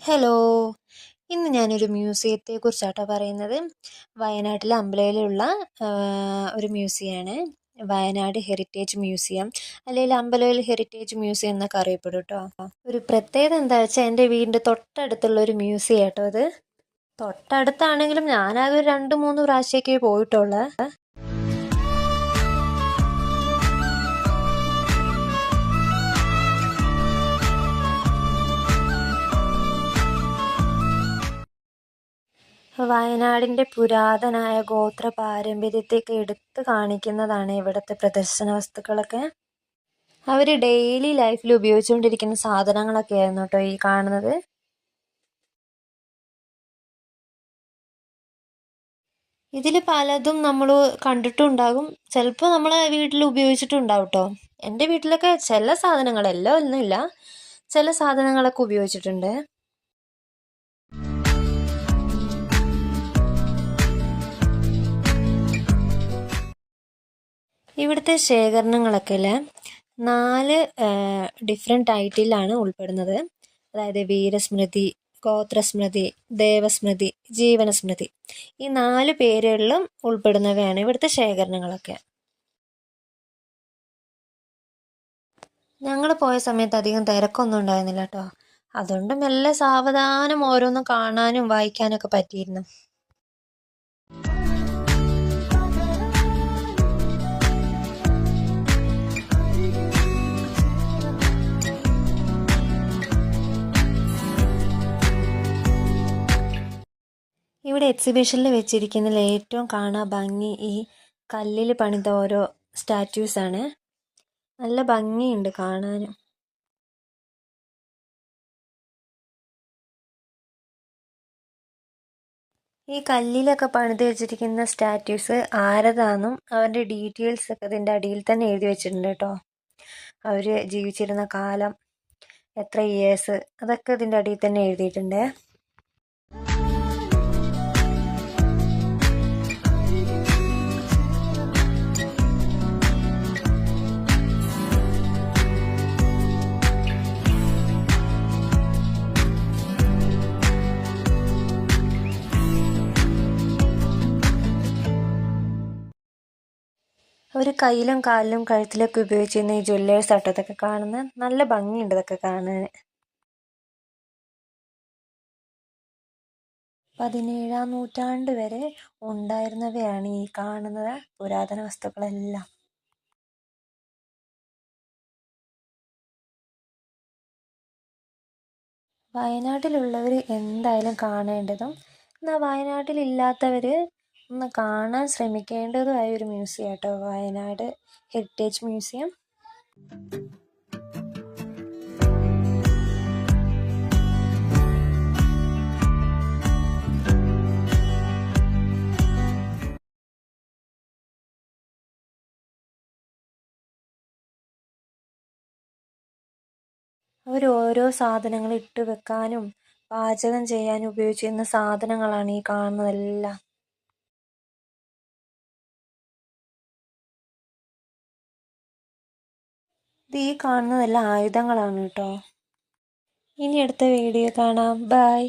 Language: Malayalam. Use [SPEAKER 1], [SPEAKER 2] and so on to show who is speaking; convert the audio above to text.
[SPEAKER 1] ഹലോ, ഇന്ന് ഞാനൊരു മ്യൂസിയത്തെ കുറിച്ചാട്ടോ പറയുന്നത്. വയനാട്ടിലെ അമ്പലയിലുള്ള ഒരു മ്യൂസിയമാണ് വയനാട് ഹെറിറ്റേജ് മ്യൂസിയം, അല്ലെങ്കിൽ അമ്പലവയൽ ഹെറിറ്റേജ് മ്യൂസിയം എന്നൊക്കെ അറിയപ്പെടും കേട്ടോ. ഒരു പ്രത്യേകത എന്താ വെച്ചാൽ എൻ്റെ വീടിൻ്റെ തൊട്ടടുത്തുള്ള ഒരു മ്യൂസിയം കേട്ടോ അത്. തൊട്ടടുത്താണെങ്കിലും ഞാനാകെ ഒരു 2-3 പ്രാവശ്യമൊക്കെ പോയിട്ടുള്ളൂ. വയനാടിൻ്റെ പുരാതനായ ഗോത്ര പാരമ്പര്യത്തെയൊക്കെ എടുത്തു കാണിക്കുന്നതാണ് ഇവിടുത്തെ പ്രദർശന വസ്തുക്കളൊക്കെ. അവർ ഡെയിലി ലൈഫിൽ ഉപയോഗിച്ചുകൊണ്ടിരിക്കുന്ന സാധനങ്ങളൊക്കെ ആയിരുന്നു കേട്ടോ ഈ കാണുന്നത്. ഇതിൽ പലതും നമ്മൾ കണ്ടിട്ടുണ്ടാകും, ചിലപ്പോൾ നമ്മളെ വീട്ടിൽ ഉപയോഗിച്ചിട്ടുണ്ടാവും കേട്ടോ. എൻ്റെ വീട്ടിലൊക്കെ ചില സാധനങ്ങളെല്ലാം ഒന്നുമില്ല, ചില സാധനങ്ങളൊക്കെ ഉപയോഗിച്ചിട്ടുണ്ട്. ഇവിടുത്തെ ശേഖരണങ്ങളൊക്കെ അല്ലേ 4 ഡിഫറെൻ്റ് ടൈറ്റിലാണ് ഉൾപ്പെടുന്നത്. അതായത് വീരസ്മൃതി, ഗോത്രസ്മൃതി, ദേവസ്മൃതി, ജീവനസ്മൃതി, ഈ 4 പേരുകളിലും ഉൾപ്പെടുന്നവയാണ് ഇവിടുത്തെ ശേഖരണങ്ങളൊക്കെ. ഞങ്ങൾ പോയ സമയത്ത് അധികം തിരക്കൊന്നും ഉണ്ടായിരുന്നില്ല കേട്ടോ, അതുകൊണ്ട് മെല്ലെ സാവധാനം ഓരോന്നും കാണാനും വായിക്കാനൊക്കെ പറ്റിയിരുന്നു. ഇവിടെ എക്സിബിഷനിൽ വെച്ചിരിക്കുന്നതിൽ ഏറ്റവും കാണാൻ ഭംഗി ഈ കല്ലിൽ പണിത ഓരോ സ്റ്റാറ്റ്യൂസാണ്. നല്ല ഭംഗിയുണ്ട് കാണാനും. ഈ കല്ലിലൊക്കെ പണിത് വെച്ചിരിക്കുന്ന സ്റ്റാറ്റ്യൂസ് ആരതാന്നും അവരുടെ ഡീറ്റെയിൽസ് ഒക്കെ ഇതിൻ്റെ അടിയിൽ തന്നെ എഴുതി വെച്ചിട്ടുണ്ട് കേട്ടോ. അവർ ജീവിച്ചിരുന്ന കാലം, എത്ര ഇയേഴ്സ്, അതൊക്കെ ഇതിൻ്റെ അടിയിൽ തന്നെ എഴുതിയിട്ടുണ്ട്. ഒരു കയ്യിലും കാലിലും കഴുത്തിലൊക്കെ ഉപയോഗിച്ചിരുന്ന ഈ ജ്വല്ലേഴ്സ് ആട്ടോ ഇതൊക്കെ കാണുന്നത്. നല്ല ഭംഗിയുണ്ട് ഇതൊക്കെ കാണാൻ. 17-ാം നൂറ്റാണ്ട് വരെ ഉണ്ടായിരുന്നവയാണ് ഈ കാണുന്നത് പുരാതന വസ്തുക്കളെല്ലാം. വയനാട്ടിലുള്ളവർ എന്തായാലും കാണേണ്ടതും, എന്നാൽ വയനാട്ടിലില്ലാത്തവർ ഒന്ന് കാണാൻ ശ്രമിക്കേണ്ടതുമായ ഒരു മ്യൂസിയം കേട്ടോ വയനാട് ഹെറിറ്റേജ് മ്യൂസിയം. അവർ ഓരോ സാധനങ്ങൾ ഇട്ട് വെക്കാനും പാചകം ചെയ്യാനും ഉപയോഗിച്ചിരുന്ന സാധനങ്ങളാണ് ഈ കാണുന്നതെല്ലാം. ഇത് ഈ കാണുന്നതെല്ലാം ആയുധങ്ങളാണ് കേട്ടോ. ഇനി അടുത്ത വീഡിയോ കാണാം. ബൈ.